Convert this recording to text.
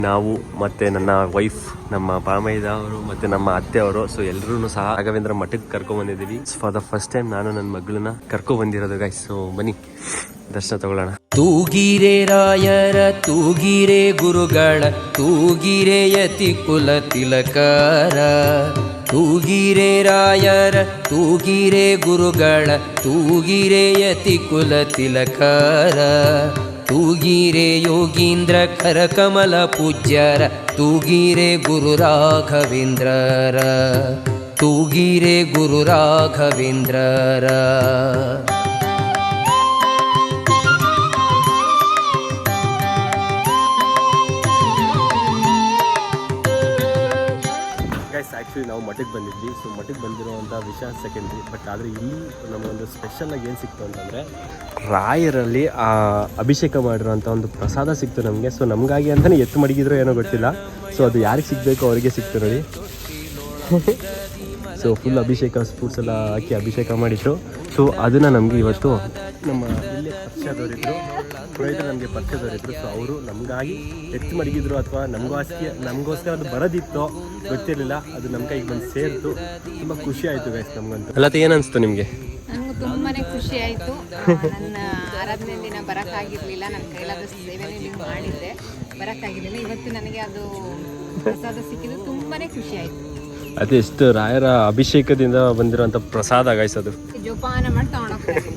ನಾವು ಮತ್ತು ನನ್ನ ವೈಫ್, ನಮ್ಮ ಪಾಮೈದ ಅವರು ಮತ್ತು ನಮ್ಮ ಅತ್ತೆ ಅವರು, ಸೊ ಎಲ್ಲರೂ ಸಹ ರಾಘವೇಂದ್ರ ಮಠಕ್ಕೆ ಕರ್ಕೊಂಡ್ಬಂದಿದ್ದೀವಿ. ಫಾರ್ ದ ಫಸ್ಟ್ ಟೈಮ್ ನಾನು ನನ್ನ ಮಗಳನ್ನ ಕರ್ಕೊಂಡ್ಬಂದಿರೋದು ಗೈಸ್. ಸೊ ಬನ್ನಿ ದರ್ಶನ ತಗೊಳ್ಳೋಣ. ತೂಗಿರೆ ರಾಯರ ತೂಗಿರೆ ಗುರುಗಳ ತೂಗಿರೆ ಯತಿ ಕುಲ ತಿಲಕರ, ತೂಗಿರೆ ರಾಯರ ತೂಗಿರೆ ಗುರುಗಳ ತೂಗಿರೆ ಯತಿ ಕುಲ ತಿಲಕರ, ತೂಗಿರೆ ಯೋಗೀಂದ್ರ ಕರ ಕಮಲ ಪೂಜ್ಯರ ತೂಗಿರೆ ಗುರು ರಾಘವೇಂದ್ರರ, ತೂಗಿರೆ ಗುರು ರಾಘವೇಂದ್ರರ. ಆ್ಯಕ್ಚುಲಿ ನಾವು ಮಠಕ್ಕೆ ಬಂದಿದ್ವಿ. ಸೊ ಮಠಕ್ಕೆ ಬಂದಿರುವಂಥ ವಿಷಯ ಸೆಕೆಂಡ್ರಿ, ಬಟ್ ಆದರೆ ಇಲ್ಲಿ ನಮಗೊಂದು ಸ್ಪೆಷಲಾಗಿ ಏನು ಸಿಕ್ತು ಅಂತಂದರೆ ರಾಯರಲ್ಲಿ ಅಭಿಷೇಕ ಮಾಡಿರೋಂಥ ಒಂದು ಪ್ರಸಾದ ಸಿಕ್ತು ನಮಗೆ. ಸೊ ನಮಗಾಗಿ ಅಂತಲೇ ಎತ್ತು ಮಡಗಿದ್ರು ಏನೋ ಗೊತ್ತಿಲ್ಲ. ಸೊ ಅದು ಯಾರಿಗೆ ಸಿಗಬೇಕು ಅವರಿಗೆ ಸಿಕ್ತು ನೋಡಿ. ಸೊ ಫುಲ್ ಅಭಿಷೇಕ ಫ್ರೂಟ್ಸ್ ಎಲ್ಲ ಹಾಕಿ ಅಭಿಷೇಕ ಮಾಡಿತ್ತು. ಸೊ ಅದನ್ನು ನಮಗೆ ಇವತ್ತು ನಮ್ಮ ಇಲ್ಲೇ ಪರಿಚಯದವರಿದ್ದರು, ಪುರೋಹಿತರು ನಮಗೆ ಪರಿಚಯದವರಿದ್ದರು. ಸೊ ಅವರು ನಮಗಾಗಿ ಎತ್ತು ಮಡಗಿದ್ರು ಅಥವಾ ನಮಗೋಸ್ಕರ ಅದು ಬರೋದಿತ್ತೋ ಗೊತ್ತಿರಲಿಲ್ಲ. ಅದು ನಮ್ಮ ಕೈಗೆ ಬಂದು ಸೇರಿತು. ತುಂಬ ಖುಷಿ ಆಯಿತು ಗೈಸ್ ನಮಗಂತೂ. ಅಲ್ಲ ಏನು ಅನಿಸ್ತು ನಿಮಗೆ? ನನಗೂ ತುಂಬಾ ಖುಷಿ ಆಯಿತು. ನನ್ನ ಆರಾಧನೆ ದಿನ ಬರೋಕ್ಕಾಗಿರಲಿಲ್ಲ, ನನ್ನ ಕೈಲಾದ ಸೇವೆನೇ ನೀವು ಮಾಡಿದ್ದೆ, ಬರೋಕ್ಕಾಗಿರಲಿಲ್ಲ. ಇವತ್ತು ನನಗೆ ಅದು ಪ್ರಸಾದ ಸಿಕ್ಕಿದ್ದು ತುಂಬಾ ಖುಷಿ ಆಯಿತು. ಅದೆಷ್ಟು ರಾಯರ ಅಭಿಷೇಕದಿಂದ ಬಂದಿರೋಂಥ ಪ್ರಸಾದ ಗೈಸ್ ಅದು. ಜೋಪಾನ ಮಾಡಿ ತಗೊಂಡೋಗ್ತಾರೆ.